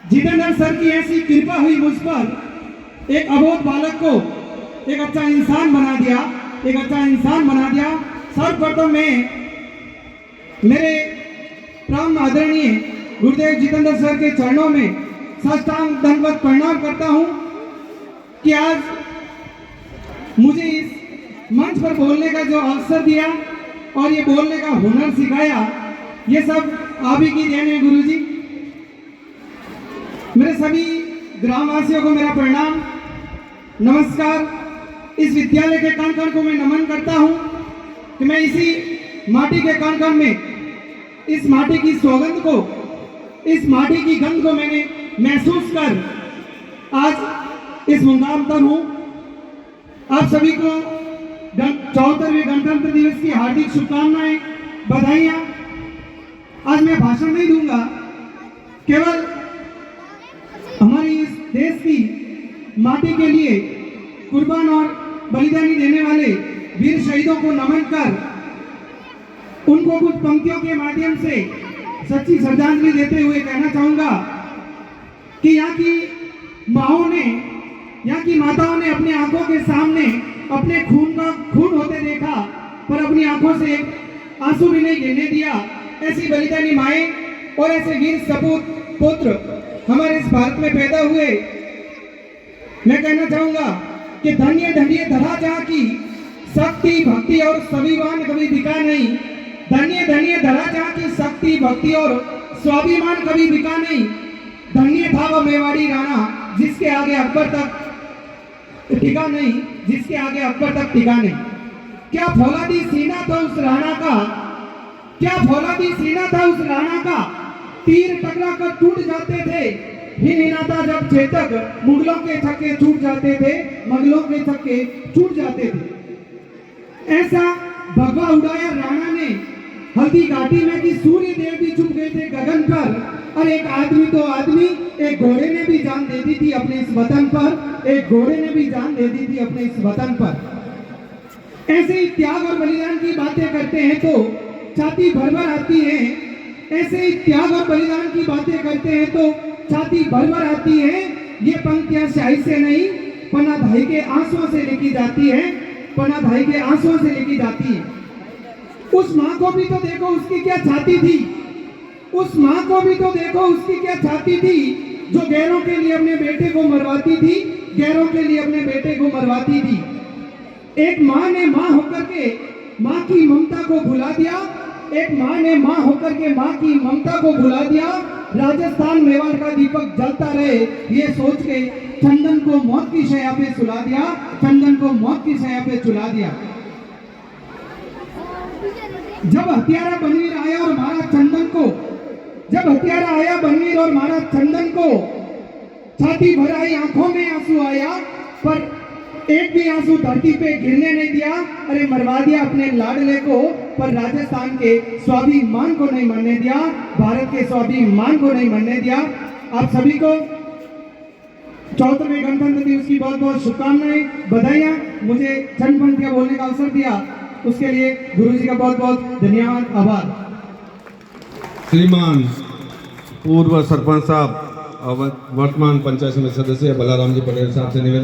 Jitendra sir की ऐसी कृपा हुई मुझ पर, एक अबोध बालक को एक अच्छा इंसान बना दिया, एक अच्छा इंसान बना दिया। सर्वप्रथम मैं मेरे प्राण आदरणीय गुरुदेव जितेंद्र सर के चरणों में साष्टांग दंडवत प्रणाम करता हूं कि आज मुझे इस मंच पर बोलने का जो अवसर दिया और ये बोलने का हुनर सिखाया, ये सब आप ही की देन है गुरुजी। मेरे सभी ग्रामवासियों को मेरा प्रणाम, नमस्कार। इस विद्यालय के कण कण को मैं नमन करता हूं कि मैं इसी माटी के कण कण में इस माटी की सौगंध को, इस माटी की गंध को मैंने महसूस कर आज इस मुकाम पर हूं। आप सभी को 74वें गणतंत्र दिवस की हार्दिक शुभकामनाएं, बधाइयां। आज मैं भाषण नहीं दूंगा, केवल हमारी इस देश की माटी के लिए कुर्बान और बलिदानी देने वाले वीर शहीदों को नमन कर उनको कुछ पंक्तियों के माध्यम से सच्ची श्रद्धांजलि देते हुए कहना चाहूंगा कि यहाँ की माओं ने, यहाँ की माताओं ने अपनी आंखों के सामने अपने खून होते देखा, पर अपनी आंखों से आंसू भी नहीं गिरने दिया। ऐसी बलिदानी माएं और ऐसे वीर सपूत पुत्र हमारे इस भारत में पैदा हुए। मैं कहना चाहूंगा कि धन्य धन्य धरा जहाँ की शक्ति भक्ति और स्वाभिमान कभी दिखा नहीं। धन्य धन्य धरा जहाँ की शक्ति भक्ति और स्वाभिमान कभी दिखा नहीं। धन्य था वह मेवाड़ी राणा जिसके आगे अकबर तक टिका नहीं, जिसके आगे अकबर तक टिका नहीं। क्या फौलादी सीना था उस राणा का, क्या फौलादी सीना था उस राणा का। तीर टकरा कर टूट जाते थे, हिनाता जब चेतक मुगलों के छक्के छूट जाते थे, मुगलों के छक्के छूट जाते थे। ऐसा भगवा उड़ाया राणा ने हल्दी घाटी में कि सूर्य देव भी चुप गए थे गगन पर। और एक आदमी तो आदमी, एक घोड़े ने भी जान दे दी थी अपने इस वतन पर, एक घोड़े ने भी जान दे दी थी अपने इस वतन पर। ऐसे ही त्याग और बलिदान की बातें करते हैं तो छाती भर भर आती है। ऐसे ही त्याग और बलिदान की बातें करते हैं तो छाती भर भर आती है। ये पंक्तियां स्याही से नहीं, पन्नाधाई के आंसुओं से लिखी जाती है, पन्नाधाई के आंसुओं से लिखी जाती है। उस माँ को भी तो देखो उसकी क्या छाती थी, उस माँ को भी तो देखो उसकी क्या छाती थी, जो गैरों के लिए अपने बेटे को मरवाती थी, गैरों के लिए अपने बेटे को मरवाती थी। एक माँ ने माँ होकर के माँ की ममता को भुला दिया, एक माँ ने माँ होकर के माँ की ममता को भुला दिया। राजस्थान मेवाड़ का दीपक जलता रहे ये सोच के चंदन को मौत की शैया पे सुला दिया, चंदन को मौत की शैया पे सुला दिया। जब हत्यारा बनवीर आया और मारा चंदन को, जब हत्यारा आया बनवीर और मारा चंदन को, छाती भर आई, आंखों में आंसू आया, पर एक भी आंसू धरती पे गिरने नहीं दिया। अरे मरवा दिया अपने लाडले को, पर राजस्थान के स्वाभिमान को नहीं मरने दिया, भारत के स्वाभिमान को नहीं मरने दिया। आप सभी को 74वें गणतंत्र दिवस की बहुत बहुत शुभकामनाएं, बधाइयां। मुझे चंद पंक्तियां बोलने का अवसर दिया, उसके लिए गुरुजी का बहुत बहुत धन्यवाद, आभार। श्रीमान पूर्व सरपंच साहब और वर्तमान पंचायत समिति सदस्य बलाराम जी पटेल साहब से निवेदन।